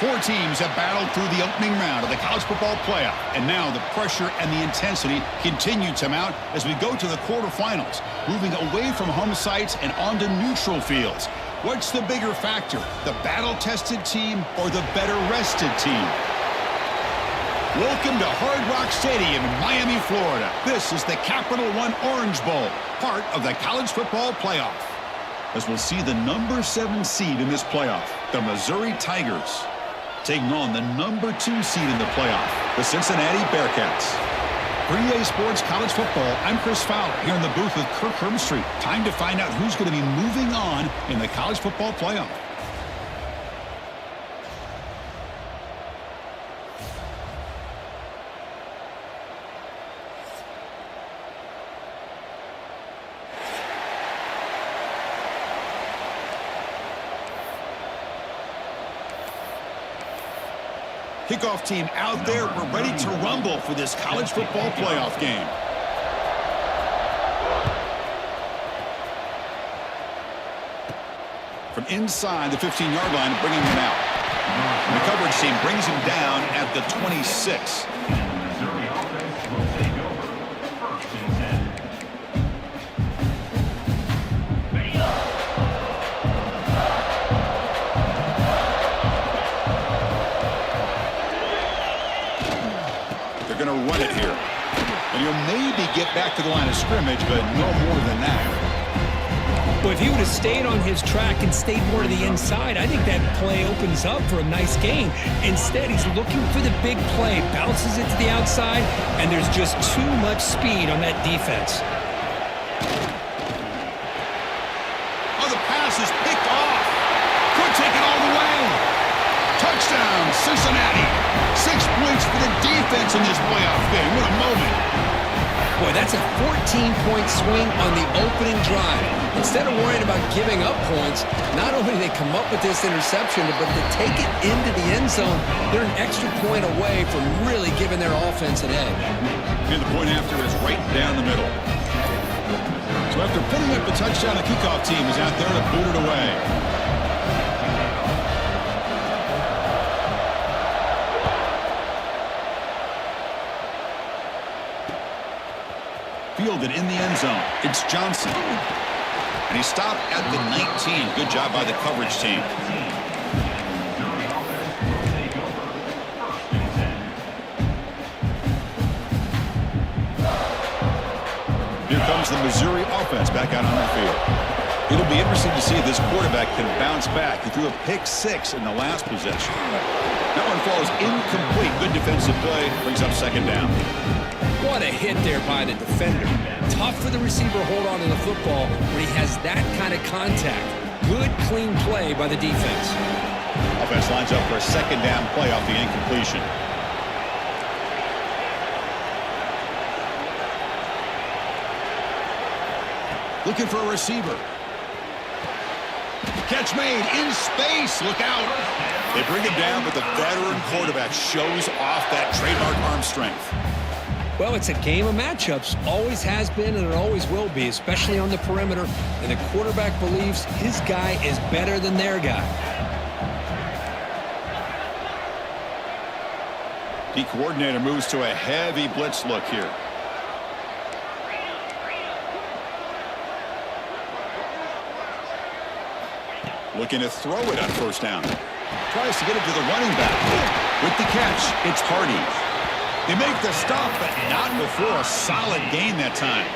Four teams have battled through the opening round of the college football playoff, and now the pressure and the intensity continue to mount as we go to the quarterfinals, moving away from home sites and onto neutral fields. What's the bigger factor, the battle-tested team or the better-rested team? Welcome to Hard Rock Stadium in Miami, Florida. This is the Capital One Orange Bowl, part of the college football playoff. As we'll see the number 7 seed in this playoff, the Missouri Tigers, taking on the number 2 seed in the playoff, the Cincinnati Bearcats. For EA Sports College Football, I'm Chris Fowler here in the booth with Kirk Herbstreit. Time to find out who's going to be moving on in the college football playoff. Kickoff team out there. We're ready to rumble for this college football playoff game. From inside the 15-yard line, bringing him out. And the coverage team brings him down at the 26. Going to run it here. And he'll maybe get back to the line of scrimmage, but no more than that. Well, if he would have stayed on his track and stayed more to the inside, I think that play opens up for a nice gain. Instead, he's looking for the big play, bounces it to the outside, and there's just too much speed on that defense. Oh, the pass is picked off. Could take it all the way. Touchdown, Cincinnati. 6 points for the defense in this playoff game. What a moment. Boy, that's a 14-point swing on the opening drive. Instead of worrying about giving up points, not only do they come up with this interception, but to take it into the end zone, they're an extra point away from really giving their offense an edge. And the point after is right down the middle. So after putting up the touchdown, the kickoff team is out there to boot it away. Fielded in the end zone. It's Johnson. And he stopped at the 19. Good job by the coverage team. Here comes the Missouri offense back out on the field. It'll be interesting to see if this quarterback can bounce back. He threw a pick 6 in the last possession. That one falls incomplete. Good defensive play. Brings up second down. What a hit there by the defender. Tough for the receiver to hold on to the football when he has that kind of contact. Good, clean play by the defense. Offense lines up for a second down play off the incompletion. Looking for a receiver. Catch made in space. Look out. They bring him down, but the veteran quarterback shows off that trademark arm strength. Well, it's a game of matchups. Always has been and it always will be, especially on the perimeter. And the quarterback believes his guy is better than their guy. The coordinator moves to a heavy blitz look here. Looking to throw it on first down. Tries to get it to the running back. With the catch, it's Hardy. They make the stop, but not before a solid gain that time.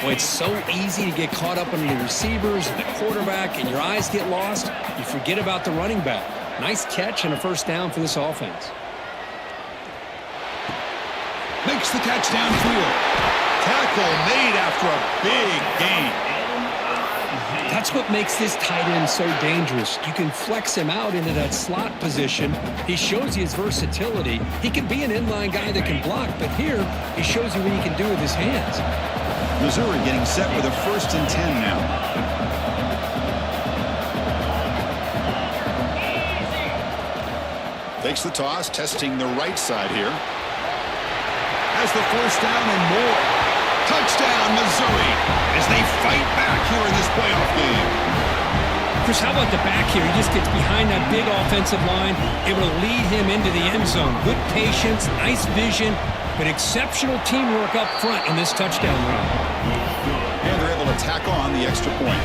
Well, it's so easy to get caught up on the receivers and the quarterback, and your eyes get lost. You forget about the running back. Nice catch and a first down for this offense. Makes the catch downfield. Tackle made after a big gain. That's what makes this tight end so dangerous. You can flex him out into that slot position. He shows you his versatility. He can be an inline guy that can block, but here he shows you what he can do with his hands. Missouri getting set with a 1st and 10 now. Takes the toss, testing the right side here. Has the first down and more. Touchdown, Missouri, as they fight back here in this playoff game. Chris, how about the back here? He just gets behind that big offensive line, able to lead him into the end zone. Good patience, nice vision, but exceptional teamwork up front on this touchdown run. And they're able to tack on the extra point.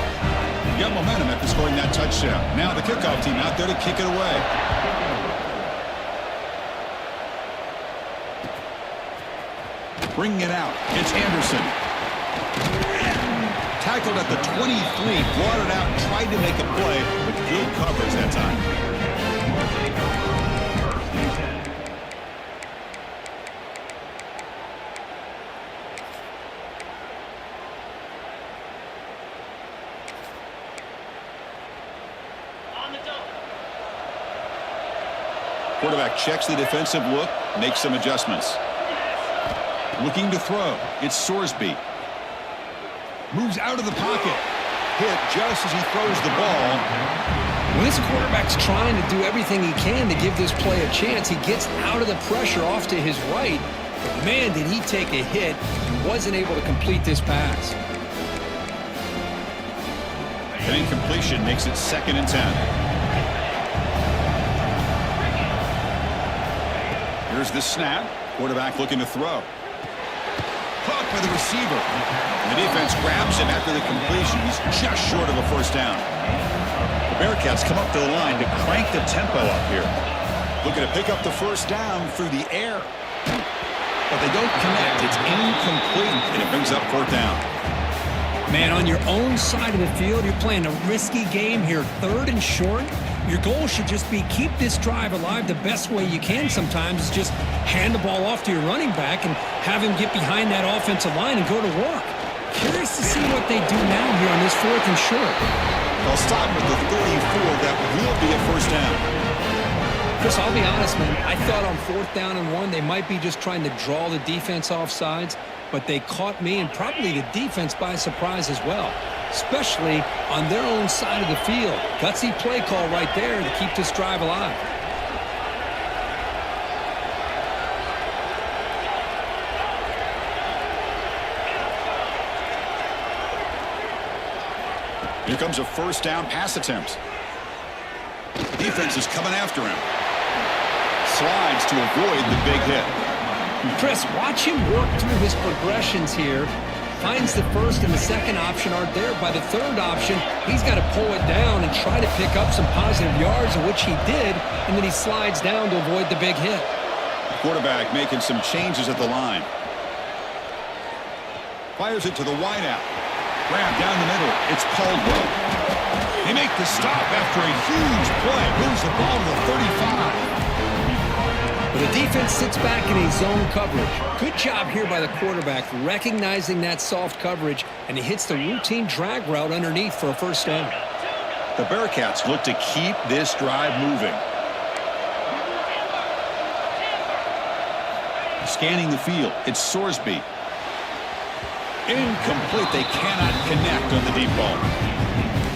You got momentum after scoring that touchdown. Now the kickoff team out there to kick it away. Bringing it out. It's Anderson. Tackled at the 23, brought it out, tried to make a play, but good coverage that time. Quarterback checks the defensive look, makes some adjustments. Looking to throw. It's Sorsby. Moves out of the pocket. Hit just as he throws the ball. When this quarterback's trying to do everything he can to give this play a chance, he gets out of the pressure off to his right. But man, did he take a hit and wasn't able to complete this pass. An incompletion makes it 2nd and 10. Here's the snap. Quarterback looking to throw. Caught by the receiver. And the defense grabs him after the completion. He's just short of a first down. The Bearcats come up to the line to crank the tempo up here. Looking to pick up the first down through the air. But they don't connect. It's incomplete, and it brings up 4th down. Man, on your own side of the field, you're playing a risky game here. 3rd and short. Your goal should just be keep this drive alive the best way you can sometimes is just hand the ball off to your running back and have him get behind that offensive line and go to work. Curious to see what they do now here on this 4th and short. They'll stop with the 34. That will be a first down. Chris, I'll be honest, man. I thought on 4th down and 1, they might be just trying to draw the defense off sides, but they caught me and probably the defense by surprise as well, especially on their own side of the field. Gutsy play call right there to keep this drive alive. Here comes a first down pass attempt. Defense is coming after him. Slides to avoid the big hit. Chris, watch him work through his progressions here. Finds the first and the second option aren't there. By the 3rd option, he's got to pull it down and try to pick up some positive yards, which he did, and then he slides down to avoid the big hit. Quarterback making some changes at the line. Fires it to the wideout. Grab down the middle. It's Caldwell. They make the stop after a huge play. Moves the ball to the 35. But the defense sits back in a zone coverage. Good job here by the quarterback recognizing that soft coverage, and he hits the routine drag route underneath for a first down. The Bearcats look to keep this drive moving. Scanning the field, it's Sorsby. Incomplete. They cannot connect on the deep ball.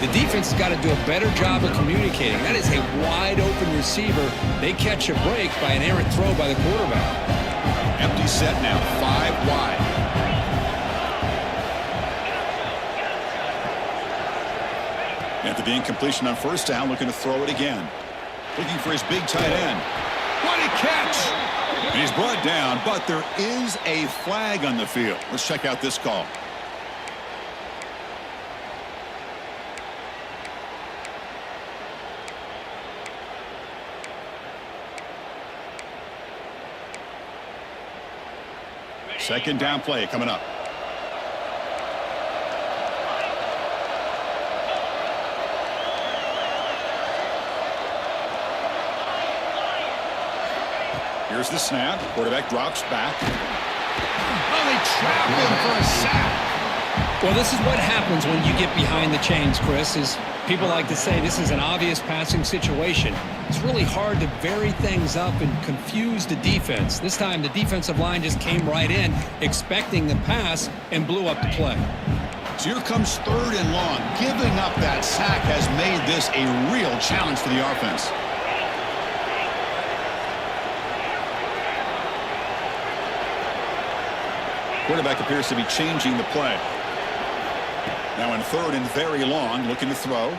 The defense has got to do a better job of communicating. That is a wide-open receiver. They catch a break by an errant throw by the quarterback. Empty set now, 5 wide. After the incompletion on first down, looking to throw it again. Looking for his big tight end. What a catch! And he's brought down, but there is a flag on the field. Let's check out this call. Second down play coming up. Here's the snap. Quarterback drops back. Oh, they trap him for a sack. Well, this is what happens when you get behind the chains, Chris, is people like to say this is an obvious passing situation. It's really hard to vary things up and confuse the defense. This time, the defensive line just came right in, expecting the pass, and blew up the play. So here comes 3rd and long. Giving up that sack has made this a real challenge for the offense. Quarterback appears to be changing the play. Now in 3rd and very long, looking to throw.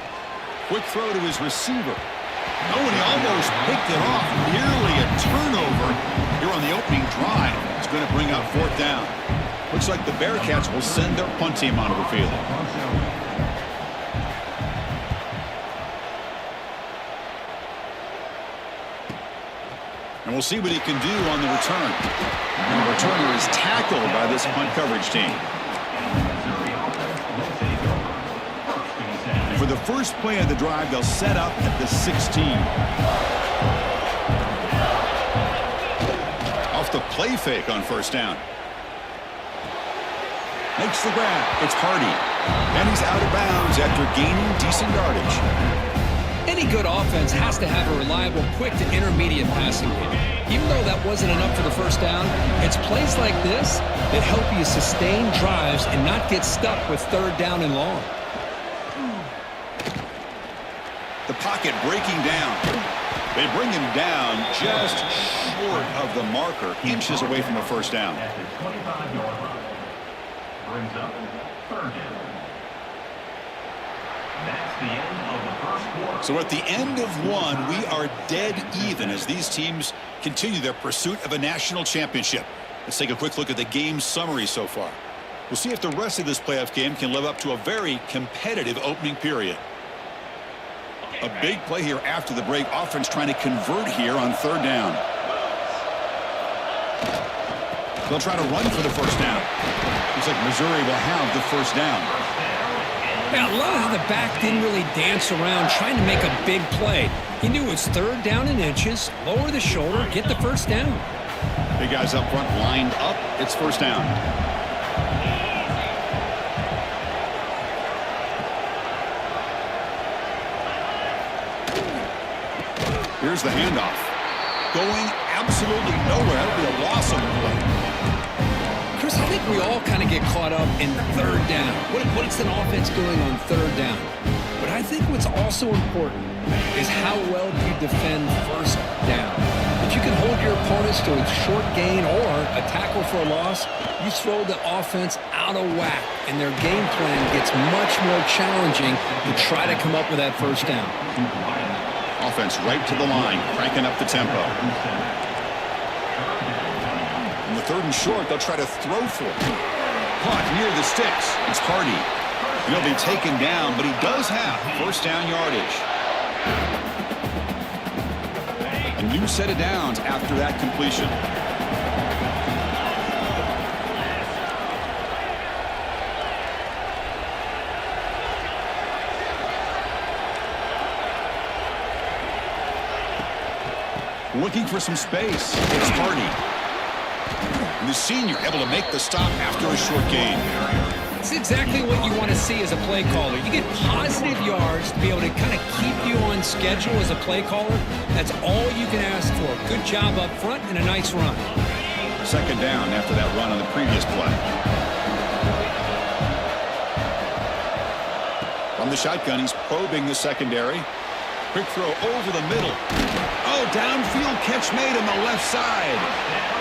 Quick throw to his receiver. Oh, and he almost picked it off. Nearly a turnover here on the opening drive. It's going to bring up 4th down. Looks like the Bearcats will send their punt team onto the field. And we'll see what he can do on the return. And the returner is tackled by this punt coverage team. And for the first play of the drive, they'll set up at the 16. Off the play fake on 1st down. Makes the grab. It's Hardy. And he's out of bounds after gaining decent yardage. Any good offense has to have a reliable, quick to intermediate passing game. Even though that wasn't enough for the 1st down, it's plays like this that help you sustain drives and not get stuck with 3rd down and long. The pocket breaking down. They bring him down just short of the marker, inches away from a 1st down. At the 25-yard line. Brings up 3rd down. That's the end of the first quarter. So at the end of 1, we are dead even as these teams continue their pursuit of a national championship. Let's take a quick look at the game summary so far. We'll see if the rest of this playoff game can live up to a very competitive opening period. A big play here after the break. Offense trying to convert here on 3rd down. They'll try to run for the 1st down. Looks like Missouri will have the 1st down. Yeah, I love how the back didn't really dance around trying to make a big play. He knew it was 3rd down in inches, lower the shoulder, get the 1st down. Big guys up front lined up. It's 1st down. Here's the handoff. Going absolutely nowhere. It'll be a loss on the play. Chris, I think we all kind of get caught up in 3rd down. What is an offense doing on 3rd down? But I think what's also important is how well do you defend 1st down. If you can hold your opponents to a short gain or a tackle for a loss, you throw the offense out of whack, and their game plan gets much more challenging to try to come up with that 1st down. Offense right to the line, cranking up the tempo. In the 3rd and short, they'll try to throw for it. Caught near the sticks. It's Hardy. He'll be taken down, but he does have 1st down yardage. A new set of downs after that completion. Looking for some space. It's Hardy. And the senior able to make the stop after a short gain. It's exactly what you want to see as a play caller. You get positive yards to be able to kind of keep you on schedule as a play caller. That's all you can ask for. Good job up front and a nice run. 2nd down after that run on the previous play. From the shotgun, he's probing the secondary. Quick throw over the middle. Oh, downfield catch made on the left side.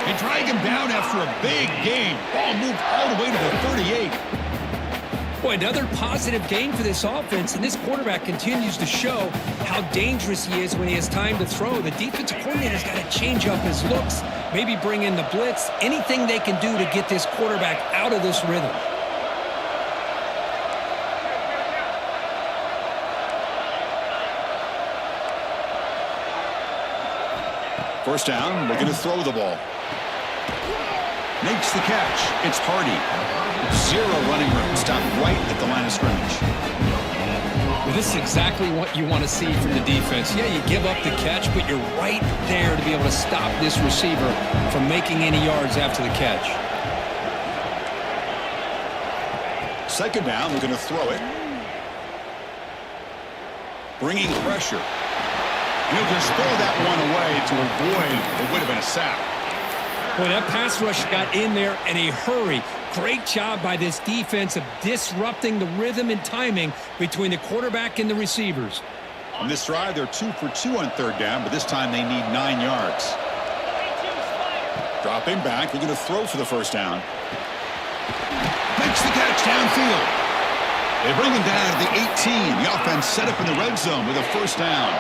They drag him down after a big gain. Ball moved all the way to the 38. Boy, another positive gain for this offense, and this quarterback continues to show how dangerous he is when he has time to throw. The defensive coordinator's got to change up his looks, maybe bring in the blitz, anything they can do to get this quarterback out of this rhythm. First down, they're going to throw the ball. Makes the catch. It's Hardy. 0 running room. Stopped right at the line of scrimmage. Well, this is exactly what you want to see from the defense. Yeah, you give up the catch, but you're right there to be able to stop this receiver from making any yards after the catch. 2nd down, they're going to throw it. Bringing pressure. He'll just throw that one away to avoid what would have been a sack. Boy, that pass rush got in there in a hurry. Great job by this defense of disrupting the rhythm and timing between the quarterback and the receivers. On this drive, they're 2 for 2 on 3rd down, but this time they need 9 yards. Dropping back, they're going to throw for the 1st down. Makes the catch downfield. They bring him down to the 18. The offense set up in the red zone with a first down.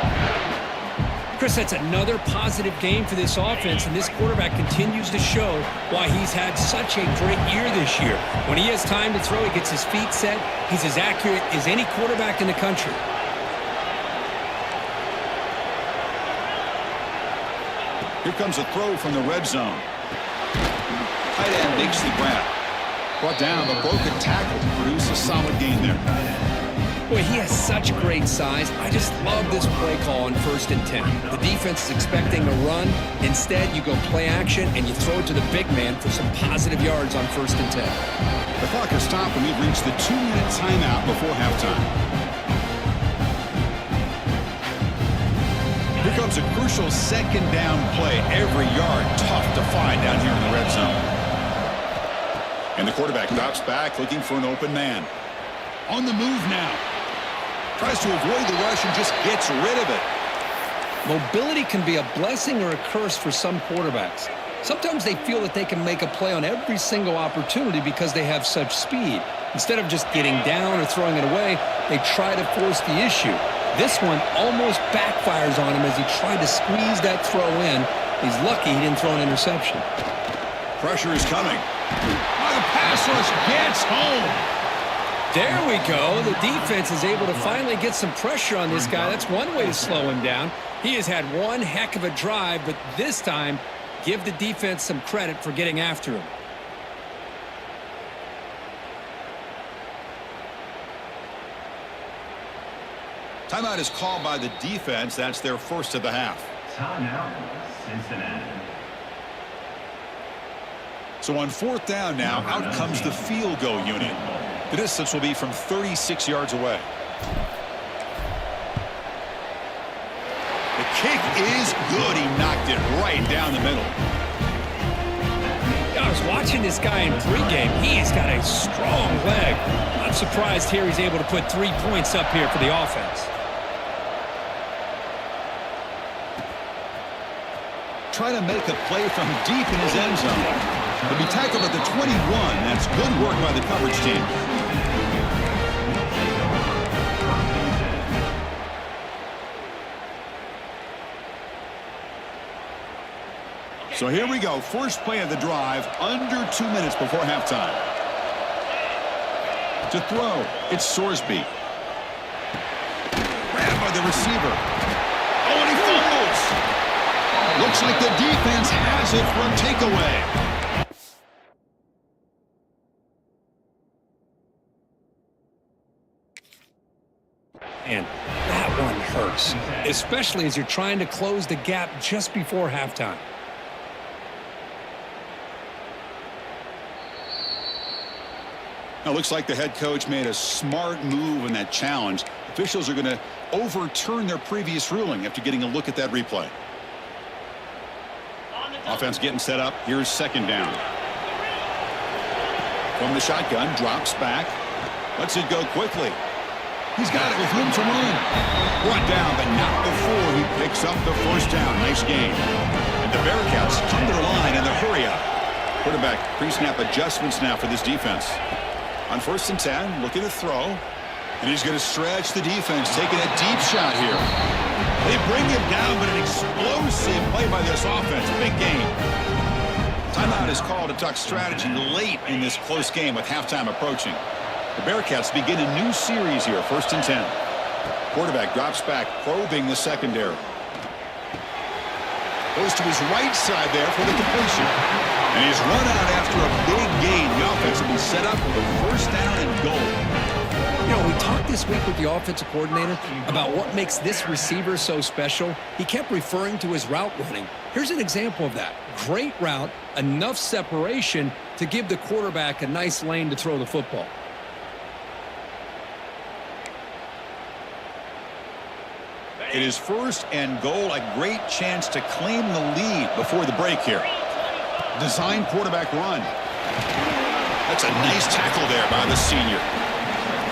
Chris, that's another positive game for this offense, and this quarterback continues to show why he's had such a great year this year. When he has time to throw, he gets his feet set. He's as accurate as any quarterback in the country. Here comes a throw from the red zone. Tight end makes the grab. Brought down, but broke a tackle to produce a solid gain there. Boy, he has such great size. I just love this play call on 1st and 10. The defense is expecting a run. Instead, you go play action, and you throw it to the big man for some positive yards on 1st and 10. The clock has stopped, and we've reached the 2-minute timeout before halftime. Here comes a crucial second down play. Every yard tough to find down here in the red zone. And the quarterback drops back looking for an open man. On the move now. Tries to avoid the rush and just gets rid of it. Mobility can be a blessing or a curse for some quarterbacks. Sometimes they feel that they can make a play on every single opportunity because they have such speed. Instead of just getting down or throwing it away, they try to force the issue. This one almost backfires on him as he tried to squeeze that throw in. He's lucky he didn't throw an interception. Pressure is coming. The pass rush gets home. There we go. The defense is able to finally get some pressure on this guy. That's one way to slow him down. He has had one heck of a drive, but this time, give the defense some credit for getting after him. Timeout is called by the defense. That's their first of the half. Timeout, Cincinnati. So on 4th down now, out comes the field goal unit. The distance will be from 36 yards away. The kick is good. He knocked it right down the middle. I was watching this guy in pregame. He's got a strong leg. I'm surprised here he's able to put 3 points up here for the offense. Try to make a play from deep in his end zone. He'll be tackled at the 21. That's good work by the coverage team. So here we go. First play of the drive, under 2 minutes before halftime. To throw, it's Sorsby. Grabbed by the receiver. Oh, and he fumbles. Looks like the defense has it for a takeaway. And that one hurts, especially as you're trying to close the gap just before halftime. Now, looks like the head coach made a smart move in that challenge. Officials are going to overturn their previous ruling after getting a look at that replay. Offense getting set up. Here's 2nd down. From the shotgun, drops back. Lets it go quickly. He's got it with room to run. Brought down, but not before he picks up the first down. Nice game. And the Bearcats come to the line in the hurry up. Quarterback pre-snap adjustments now for this defense. On 1st and 10, looking to throw. And he's going to stretch the defense, taking a deep shot here. They bring him down, but an explosive play by this offense. Big game. Timeout is called to talk strategy late in this close game with halftime approaching. The Bearcats begin a new series here, 1st and 10. Quarterback drops back, probing the secondary. Goes to his right side there for the completion. And he's run out after a big gain. The offense will be set up with a first down and goal. You know, we talked this week with the offensive coordinator about what makes this receiver so special. He kept referring to his route running. Here's an example of that. Great route, enough separation to give the quarterback a nice lane to throw the football. It is 1st and goal, a great chance to claim the lead before the break here. Design quarterback run. That's a nice tackle there by the senior.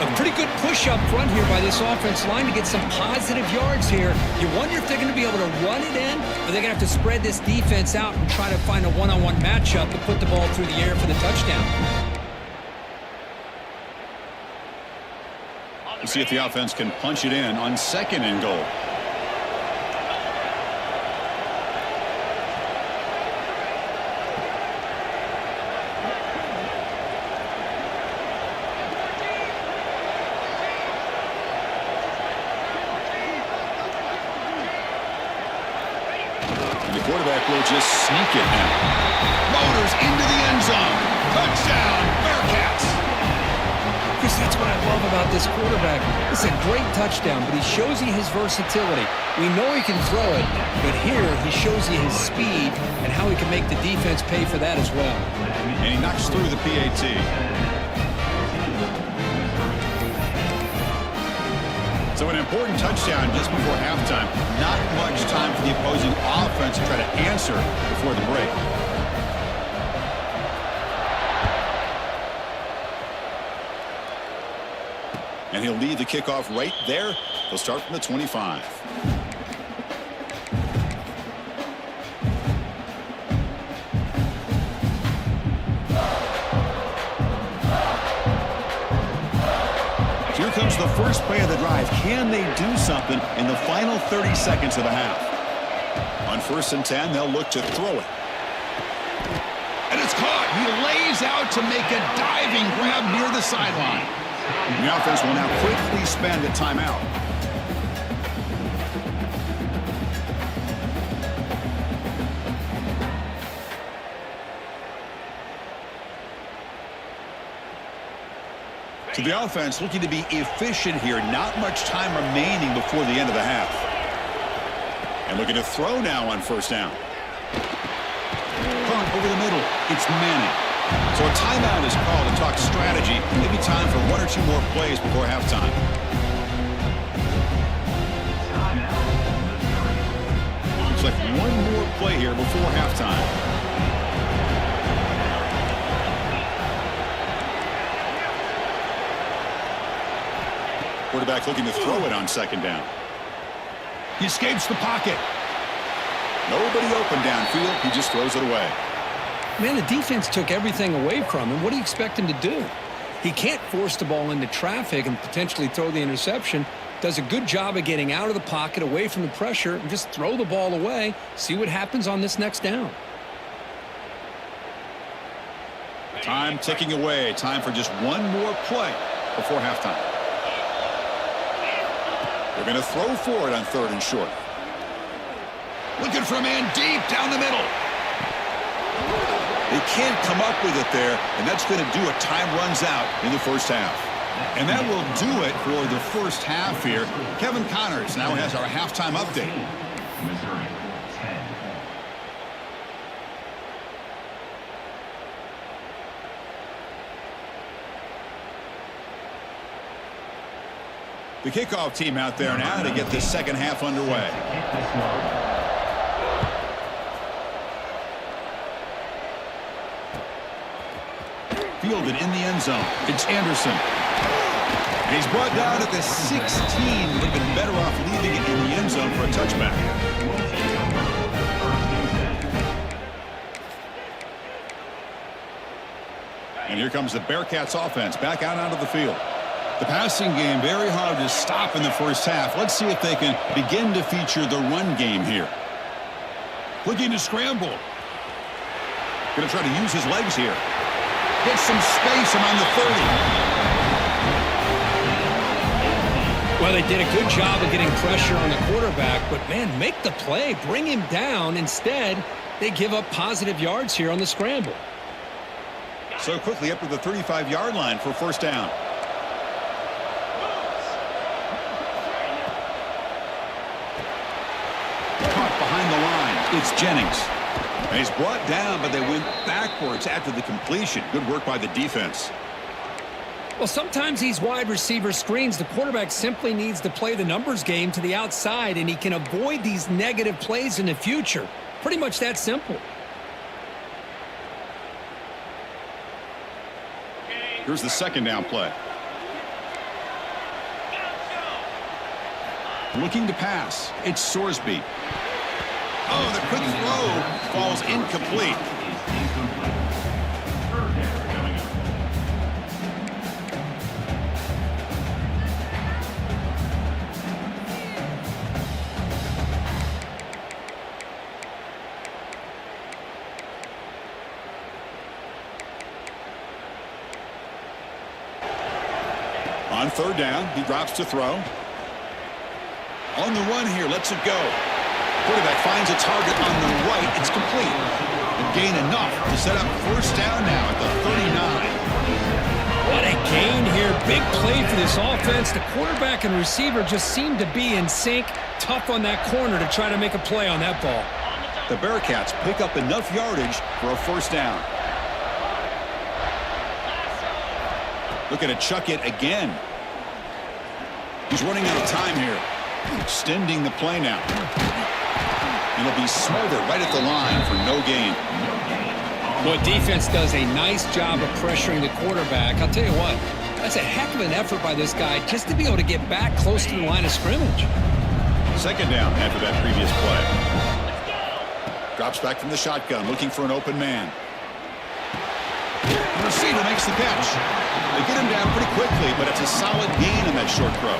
A pretty good push up front here by this offense line to get some positive yards here. You wonder if they're going to be able to run it in, or they're going to have to spread this defense out and try to find a one-on-one matchup to put the ball through the air for the touchdown. We'll see if the offense can punch it in on 2nd and goal. And the quarterback will just sneak it now. Motors into the end zone. Touchdown, Bearcats. Chris, that's what I love about this quarterback. It's a great touchdown, but he shows you his versatility. We know he can throw it, but here he shows you his speed and how he can make the defense pay for that as well. And he knocks through the PAT. So an important touchdown just before halftime. Not much time for the opposing offense to try to answer before the break. And he'll lead the kickoff right there. He'll start from the 25. Here comes the first play of the drive. Can they do something in the final 30 seconds of the half? On 1st and 10, they'll look to throw it. And it's caught. He lays out to make a diving grab near the sideline. The offense will now quickly spend a timeout. So the offense looking to be efficient here. Not much time remaining before the end of the half. And looking to throw now on 1st down. Punt over the middle. It's Manning. So a timeout is called to talk strategy. Maybe time for 1 or 2 more plays before halftime. Looks like 1 more play here before halftime. Quarterback looking to throw it on 2nd down. He escapes the pocket. Nobody open downfield. He just throws it away. Man, the defense took everything away from him. What do you expect him to do? He can't force the ball into traffic and potentially throw the interception. Does a good job of getting out of the pocket, away from the pressure, and just throw the ball away. See what happens on this next down. Time ticking away. Time for just 1 more play before halftime. They're going to throw for it on 3rd and short. Looking for a man deep down the middle. They can't come up with it there, and that's going to do it. Time runs out in the 1st half. And that will do it for the 1st half here. Kevin Connors now has our halftime update. Missouri, 10. The kickoff team out there now to get this 2nd half underway. Fielded in the end zone. It's Anderson. And he's brought down at the 16. Would have been better off leaving it in the end zone for a touchback. And here comes the Bearcats offense back out onto the field. The passing game very hard to stop in the 1st half. Let's see if they can begin to feature the run game here. Looking to scramble. Going to try to use his legs here. Gets some space around the 30. Well, they did a good job of getting pressure on the quarterback, but, man, make the play. Bring him down. Instead, they give up positive yards here on the scramble. So quickly up to the 35-yard line for 1st down. Caught behind the line. It's Jennings. And he's brought down, but they went backwards after the completion. Good work by the defense. Well, sometimes these wide receiver screens, the quarterback simply needs to play the numbers game to the outside, and he can avoid these negative plays in the future. Pretty much that simple. Here's the 2nd down play. Looking to pass. It's Sorsby. Oh, the quick throw falls incomplete. On third down, he drops to throw. On the run here, lets it go. Quarterback finds a target on the right. It's complete. And gain enough to set up first down now at the 39. What a gain here. Big play for this offense. The quarterback and receiver just seem to be in sync. Tough on that corner to try to make a play on that ball. The Bearcats pick up enough yardage for a first down. Looking to chuck it again. He's running out of time here. Extending the play now. It'll be smothered right at the line for no gain. Well, defense does a nice job of pressuring the quarterback. I'll tell you what, that's a heck of an effort by this guy just to be able to get back close to the line of scrimmage. Second down after that previous play. Drops back from the shotgun, looking for an open man. The receiver makes the catch. They get him down pretty quickly, but it's a solid gain on that short throw.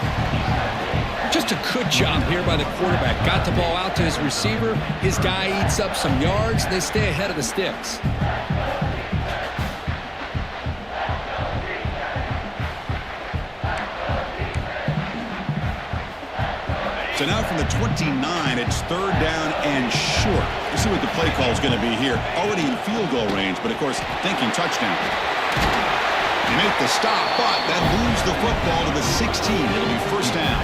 Just a good job here by the quarterback. Got the ball out to his receiver. His guy eats up some yards. They stay ahead of the sticks. So now from the 29, it's third down and short. We'll see what the play call is going to be here. Already in field goal range, but of course thinking touchdown. They make the stop, but that moves the football to the 16. It'll be first down.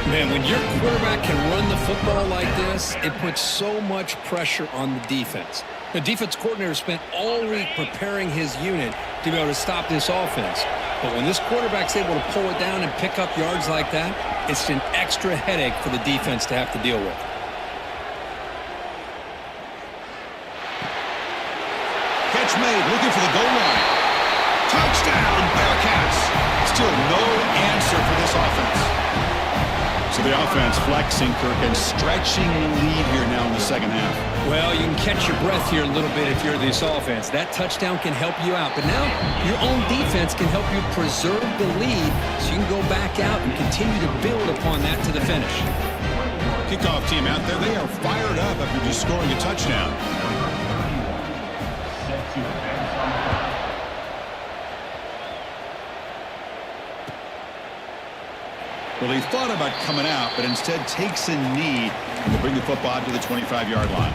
Man, when your quarterback can run the football like this, it puts so much pressure on the defense. The defense coordinator spent all week preparing his unit to be able to stop this offense. But when this quarterback's able to pull it down and pick up yards like that, it's an extra headache for the defense to have to deal with. Catch made, looking for the goal line. Touchdown, Bearcats! Still no answer for this offense. So the offense flexing, Kirk, and stretching the lead here now in the second half. Well, you can catch your breath here a little bit if you're this offense. That touchdown can help you out. But now your own defense can help you preserve the lead so you can go back out and continue to build upon that to the finish. Kickoff team out there, they are fired up after just scoring a touchdown. Well, he thought about coming out, but instead takes a knee and will bring the football to the 25-yard line.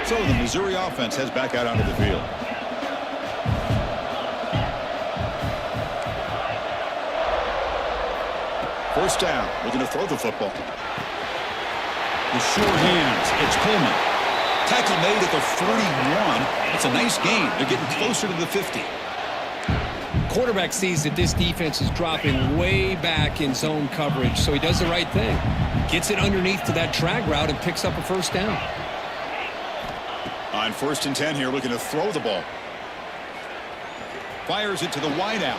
So the Missouri offense heads back out onto the field. First down, looking to throw the football. The sure hands, it's Coleman. Tackle made at the 41. It's a nice gain. They're getting closer to the 50. Quarterback sees that this defense is dropping way back in zone coverage, so he does the right thing. Gets it underneath to that drag route and picks up a first down. On 1st and 10 here, looking to throw the ball. Fires it to the wideout.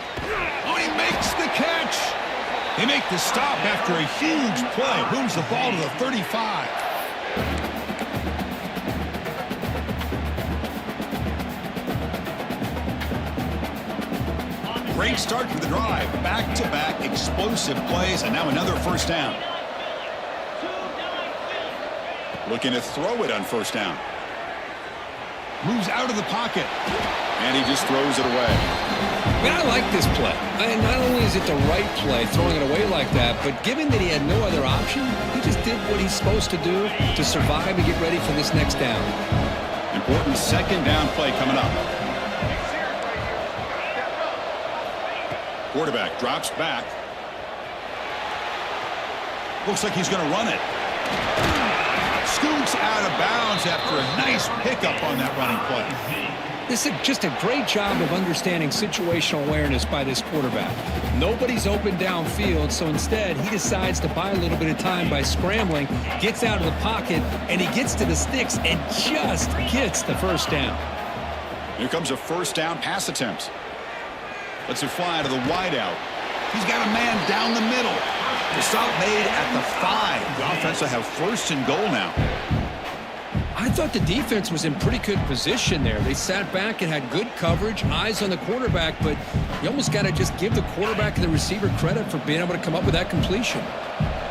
Oh, he makes the catch. They make the stop after a huge play. Moves the ball to the 35. Great start to the drive. Back-to-back explosive plays, and now another first down. Looking to throw it on first down. Moves out of the pocket. And he just throws it away. Man, I like this play. And not only is it the right play, throwing it away like that, but given that he had no other option, he just did what he's supposed to do to survive and get ready for this next down. Important second down play coming up. Quarterback drops back. Looks like he's going to run it. Scoots out of bounds after a nice pickup on that running play. This is just a great job of understanding situational awareness by this quarterback. Nobody's open downfield, so instead he decides to buy a little bit of time by scrambling, gets out of the pocket, and he gets to the sticks and just gets the first down. Here comes a first down pass attempt. Lets it fly to the wideout. He's got a man down the middle. The stop made at the 5. The offense will have first and goal now. I thought the defense was in pretty good position there. They sat back and had good coverage, eyes on the quarterback, but you almost got to just give the quarterback and the receiver credit for being able to come up with that completion.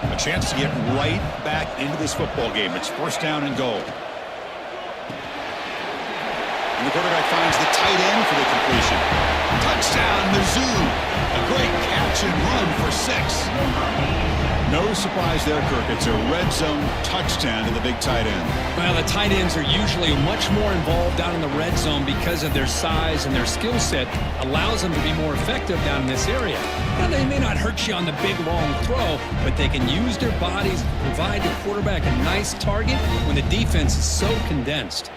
A chance to get right back into this football game. It's first down and goal. And the quarterback finds the tight end for the completion. Touchdown, Mizzou. A great catch and run for 6. No surprise there, Kirk. It's a red zone touchdown to the big tight end. Well, the tight ends are usually much more involved down in the red zone because of their size, and their skill set allows them to be more effective down in this area. Now, they may not hurt you on the big, long throw, but they can use their bodies to provide the quarterback a nice target when the defense is so condensed.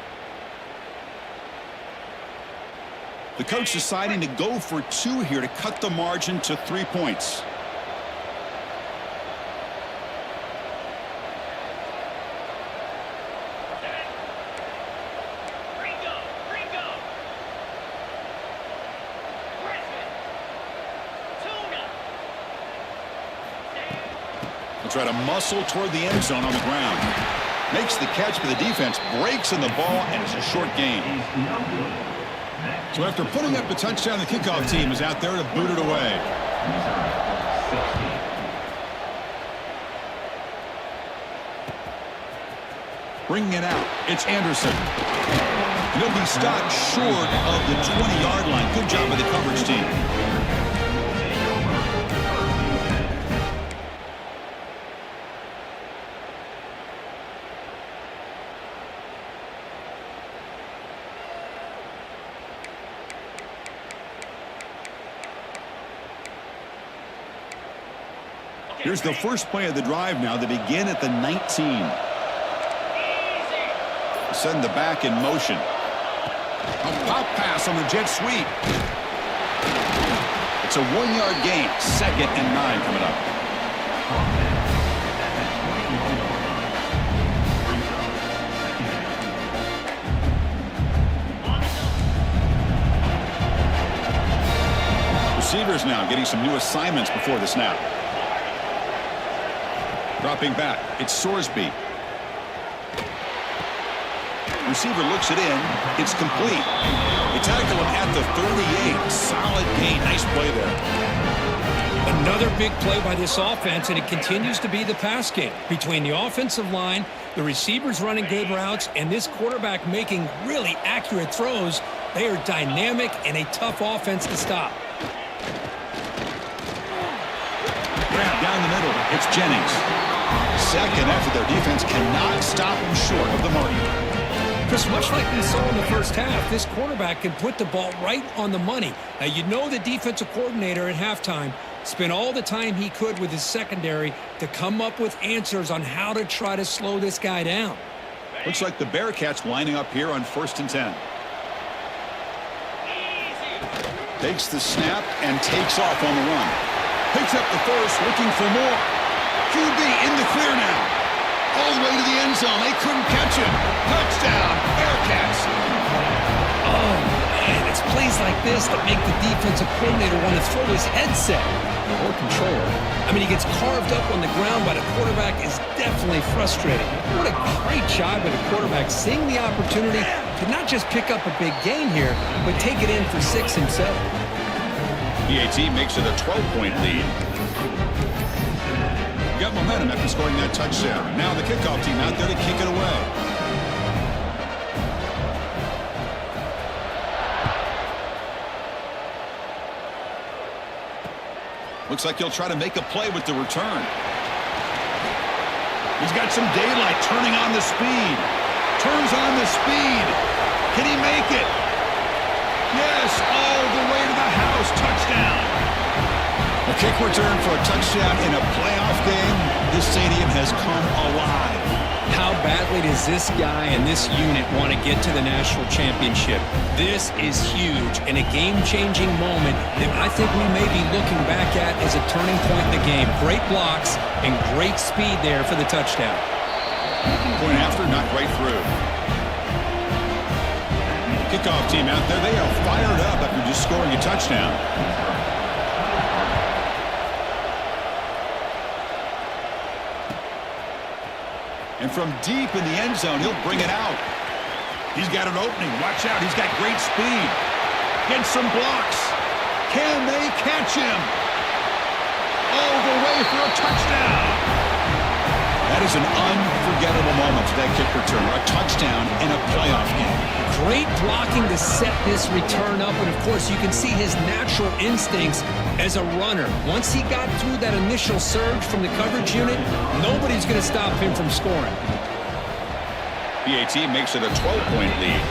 The coach deciding to go for 2 here to cut the margin to 3 points. Try to muscle toward the end zone on the ground. Makes the catch, but the defense breaks in the ball, and it's a short gain. So after putting up the touchdown, the kickoff team is out there to boot it away. Bringing it out, it's Anderson. He'll be stopped short of the 20-yard line. Good job by the coverage team. Here's the first play of the drive now. They begin at the 19. Send the back in motion. A pop pass on the jet sweep. It's a 1-yard gain. 2nd and 9 coming up. Receivers now getting some new assignments before the snap. Dropping back, it's Sorsby. Receiver looks it in. It's complete. They tackle him at the 38. Solid gain. Nice play there. Another big play by this offense, and it continues to be the pass game. Between the offensive line, the receivers running good routes, and this quarterback making really accurate throws, they are dynamic and a tough offense to stop. Grab down the middle. It's Jennings. Second after their defense cannot stop him short of the mark. Chris, much like we saw in the first half, this quarterback can put the ball right on the money. Now, you know the defensive coordinator at halftime spent all the time he could with his secondary to come up with answers on how to try to slow this guy down. Looks like the Bearcats lining up here on 1st and 10. Takes the snap and takes off on the run. Picks up the first, looking for more. QB in the clear now. All the way to the end zone. They couldn't catch him. Touchdown, Bearcats. Oh, man, it's plays like this that make the defensive coordinator want to throw his headset or controller. I mean, he gets carved up on the ground by the quarterback is definitely frustrating. What a great job by the quarterback seeing the opportunity to not just pick up a big gain here, but take it in for 6 himself. PAT makes it a 12-point lead. Got momentum after scoring that touchdown. Now the kickoff team out there to kick it away. Looks like he'll try to make a play with the return. He's got some daylight, turning on the speed. Turns on the speed. Can he make it? Yes, all the way to the house. Touchdown. A kick return for a touchdown in a playoff game. This stadium has come alive. How badly does this guy and this unit want to get to the national championship? This is huge and a game-changing moment that I think we may be looking back at as a turning point in the game. Great blocks and great speed there for the touchdown. Point after, not right through. Kickoff team out there, they are fired up after just scoring a touchdown. And from deep in the end zone, he'll bring it out. He's got an opening. Watch out. He's got great speed. Gets some blocks. Can they catch him? All the way for a touchdown. That is an unforgettable moment for that kick return. A touchdown in a playoff game. Great blocking to set this return up, and of course you can see his natural instincts as a runner. Once he got through that initial surge from the coverage unit, nobody's going to stop him from scoring. PAT makes it a 12-point lead.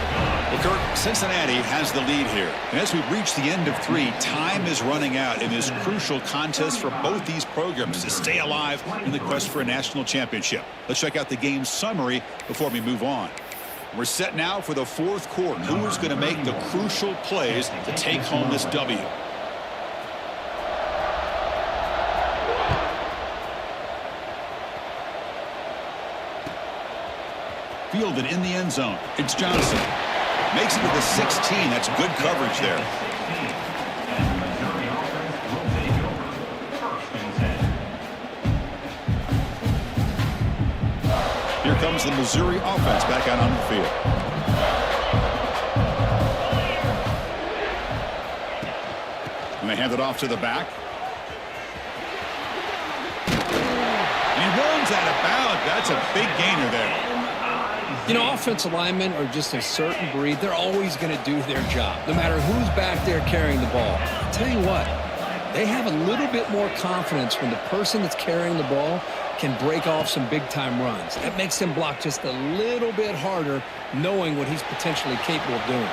Well, Kirk, Cincinnati has the lead here. And as we reach the end of 3, time is running out in this crucial contest for both these programs to stay alive in the quest for a national championship. Let's check out the game summary before we move on. We're set now for the 4th quarter. Who is going to make the crucial plays to take home this W? Fielded in the end zone. It's Johnson. Makes it to the 16. That's good coverage there. Here comes the Missouri offense back out on the field. And they hand it off to the back. And he runs out of bounds. That's a big gainer there. You know, offensive linemen are just a certain breed. They're always going to do their job, no matter who's back there carrying the ball. I'll tell you what, they have a little bit more confidence when the person that's carrying the ball can break off some big-time runs. That makes them block just a little bit harder, knowing what he's potentially capable of doing.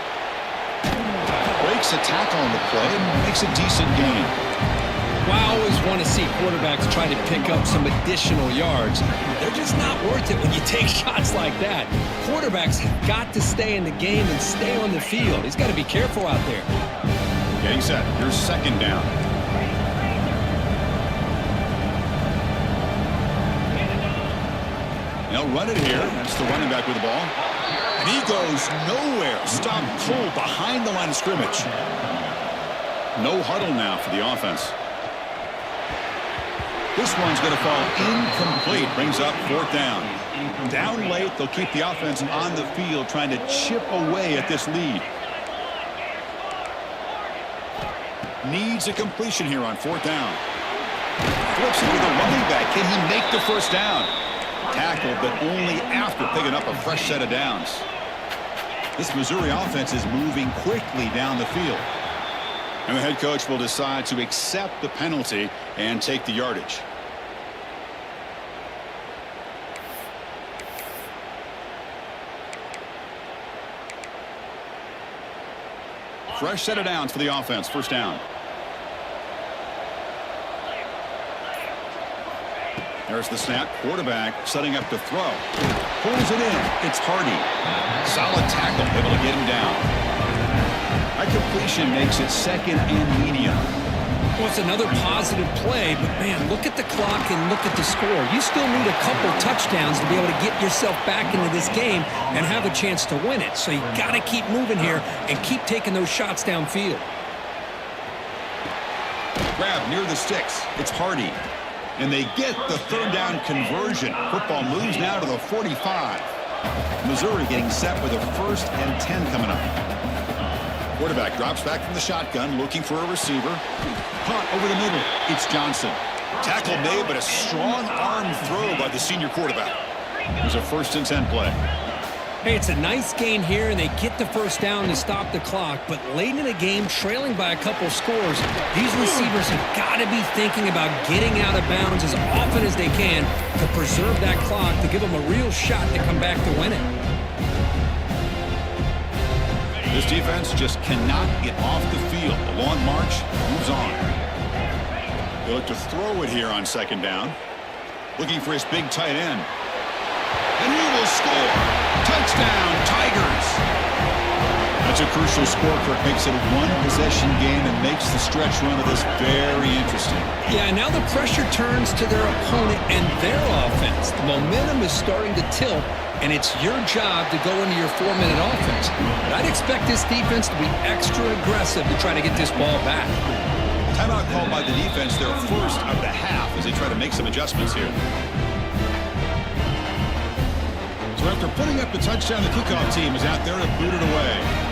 Breaks a tackle on the play and makes a decent gain. Well, I always want to see quarterbacks try to pick up some additional yards. They're just not worth it when you take shots like that. Quarterbacks have got to stay in the game and stay on the field. He's got to be careful out there. Getting set. Here's 2nd down. They'll run it here. That's the running back with the ball. And he goes nowhere. Stopped cold behind the line of scrimmage. No huddle now for the offense. This one's going to fall incomplete. Brings up 4th down. Down late, they'll keep the offense on the field trying to chip away at this lead. Needs a completion here on 4th down. Flips it to the running back. Can he make the first down? Tackled, but only after picking up a fresh set of downs. This Missouri offense is moving quickly down the field. And the head coach will decide to accept the penalty and take the yardage. Fresh set of downs for the offense. First down. There's the snap. Quarterback setting up to throw. Pulls it in. It's Hardy. Solid tackle. Able to get him down. That completion makes it 2nd and medium. Well, it's another positive play, but man, look at the clock and look at the score. You still need a couple touchdowns to be able to get yourself back into this game and have a chance to win it. So you got to keep moving here and keep taking those shots downfield. Grab near the sticks. It's Hardy. And they get the 3rd down conversion. Football moves now to the 45. Missouri getting set with a 1st and 10 coming up. Quarterback drops back from the shotgun, looking for a receiver. Punt over the middle. It's Johnson. Tackle made, but a strong arm throw by the senior quarterback. It was a 1st and 10 play. Hey, it's a nice gain here, and they get the first down to stop the clock. But late in the game, trailing by a couple scores, these receivers have got to be thinking about getting out of bounds as often as they can to preserve that clock, to give them a real shot to come back to win it. This defense just cannot get off the field. The long march moves on. They look to throw it here on 2nd down. Looking for his big tight end. And he will score. Touchdown, Tigers. That's a crucial score for it. Makes it a one-possession game and makes the stretch run of this very interesting. Yeah, now the pressure turns to their opponent and their offense. The momentum is starting to tilt, and it's your job to go into your 4-minute offense. But I'd expect this defense to be extra aggressive to try to get this ball back. Timeout called by the defense, their first of the half, as they try to make some adjustments here. So after putting up the touchdown, the kickoff team is out there to boot it away.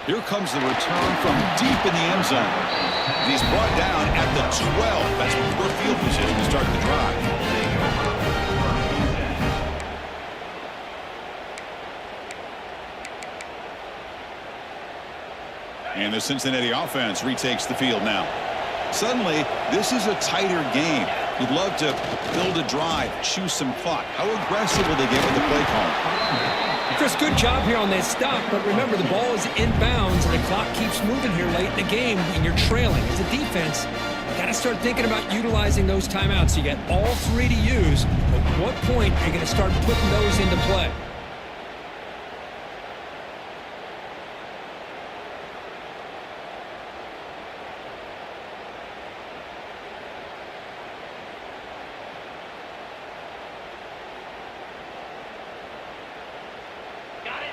Here comes the return from deep in the end zone. He's brought down at the 12. That's poor field position to start the drive. And the Cincinnati offense retakes the field now. Suddenly, this is a tighter game. You'd love to build a drive, choose some clock. How aggressive will they get with the play call? Chris, good job here on that stop, but remember the ball is inbounds and the clock keeps moving here late in the game and you're trailing. As a defense, you got to start thinking about utilizing those timeouts. You got all three to use. At what point are you going to start putting those into play?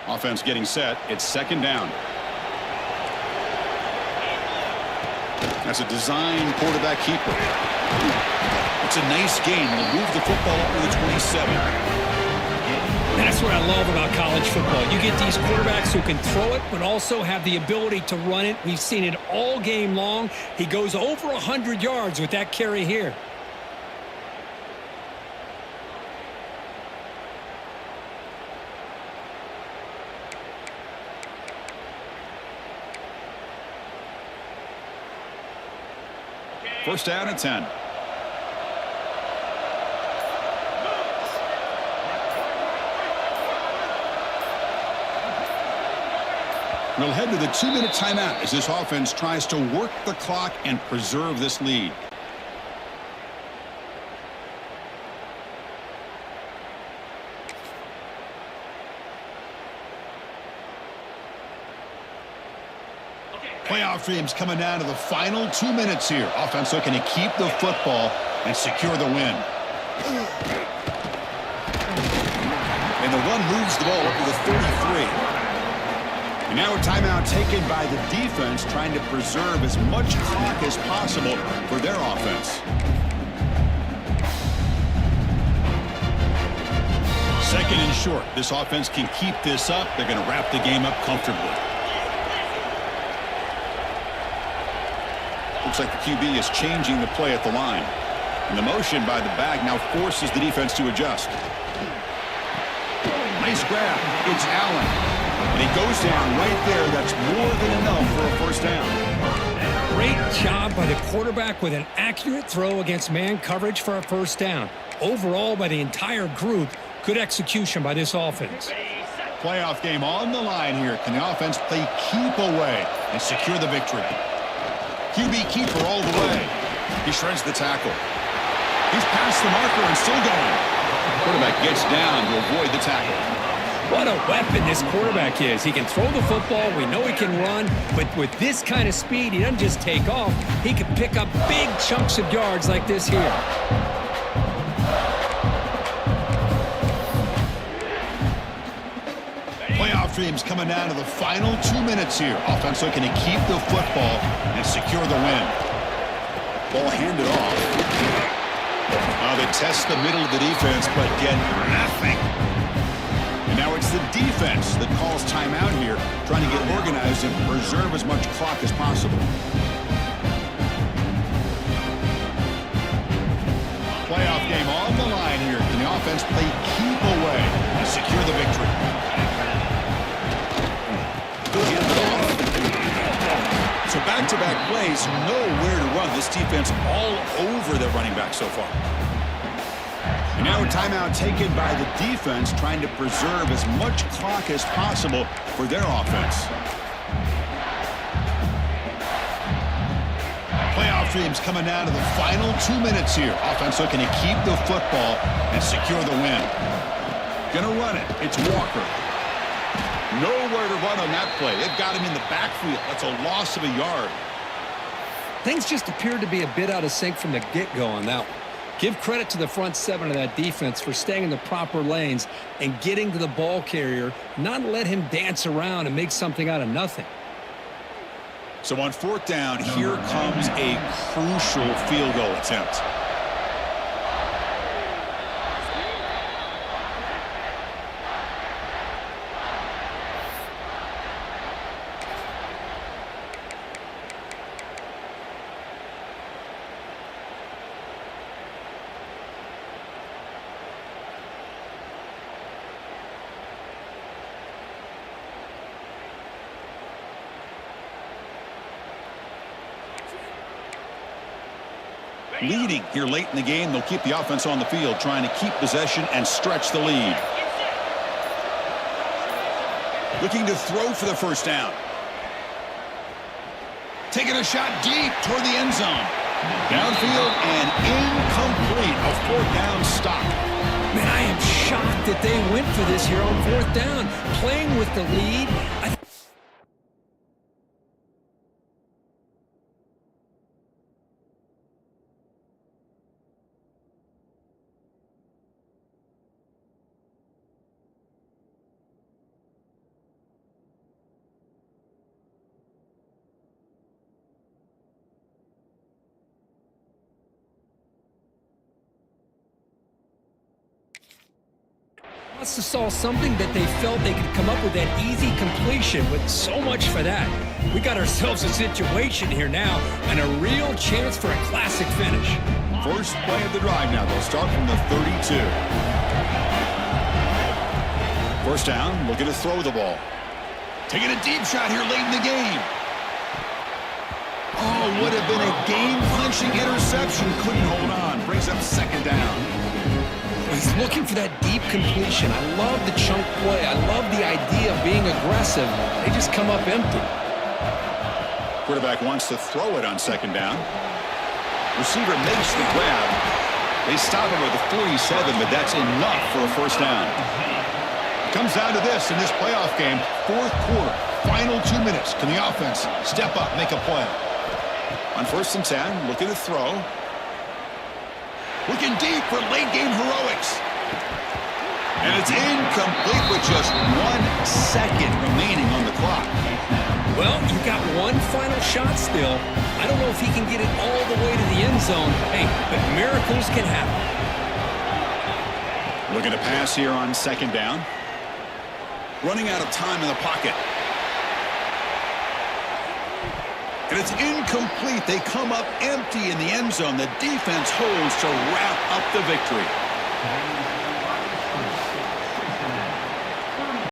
Offense getting set. It's second down. That's a design quarterback keeper. It's a nice gain. They'll move the football up to the 27. That's what I love about college football. You get these quarterbacks who can throw it, but also have the ability to run it. We've seen it all game long. He goes over 100 yards with that carry here. First down at 10. We'll head to the 2-minute timeout as this offense tries to work the clock and preserve this lead. Playoff dreams coming down to the final 2 minutes here. Offense looking to keep the football and secure the win. And the run moves the ball up to the 33. And now a timeout taken by the defense, trying to preserve as much clock as possible for their offense. Second and short. This offense can keep this up. They're going to wrap the game up comfortably. Looks like the QB is changing the play at the line. And the motion by the back now forces the defense to adjust. Nice grab. It's Allen. And he goes down right there. That's more than enough for a first down. Great job by the quarterback with an accurate throw against man coverage for a first down. Overall, by the entire group, good execution by this offense. Playoff game on the line here. Can the offense play keep away and secure the victory? QB keeper all the way. He shreds the tackle. He's past the marker and still going. Quarterback gets down to avoid the tackle. What a weapon this quarterback is. He can throw the football. We know he can run. But with this kind of speed, he doesn't just take off. He can pick up big chunks of yards like this here. Playoff dreams coming down to the final 2 minutes here. Offense looking to keep the football and secure the win. Ball handed off. They test the middle of the defense, but get nothing. And now it's the defense that calls timeout here, trying to get organized and preserve as much clock as possible. Playoff game on the line here. Can the offense play keep away and secure the victory? So back-to-back plays, nowhere to run. This defense all over the running back so far. And now a timeout taken by the defense, trying to preserve as much clock as possible for their offense. Playoff dreams coming down to the final 2 minutes here. Offense looking to keep the football and secure the win. Gonna run it. It's Walker. Nowhere to run on that play. They've got him in the backfield. That's a loss of a yard. Things just appeared to be a bit out of sync from the get-go on that one. Give credit to the front seven of that defense for staying in the proper lanes and getting to the ball carrier, not let him dance around and make something out of nothing. So on fourth down, here comes a crucial field goal attempt. Leading here late in the game, they'll keep the offense on the field, trying to keep possession and stretch the lead. Looking to throw for the first down. Taking a shot deep toward the end zone. Downfield and incomplete. A fourth down stop. Man, I am shocked that they went for this here on fourth down. Playing with the lead. Must have saw something that they felt they could come up with that easy completion. With so much for that. We got ourselves a situation here now and a real chance for a classic finish. First play of the drive now. They'll start from the 32. First down, looking to throw the ball. Taking a deep shot here late in the game. Oh, would have been a game-punching interception. Couldn't hold on. Brings up second down. He's looking for that deep completion. I love the chunk play. I love the idea of being aggressive. They just come up empty. Quarterback wants to throw it on second down. Receiver makes the grab. They stop him at the 47, but that's enough for a first down. It comes down to this in this playoff game. Fourth quarter, final 2 minutes. Can the offense step up, make a play? On first and 10, looking to throw. Looking deep for late-game heroics. And it's incomplete with just 1 second remaining on the clock. Well, you've got one final shot still. I don't know if he can get it all the way to the end zone. Hey, but miracles can happen. Looking to pass here on second down. Running out of time in the pocket. And it's incomplete. They come up empty in the end zone. The defense holds to wrap up the victory.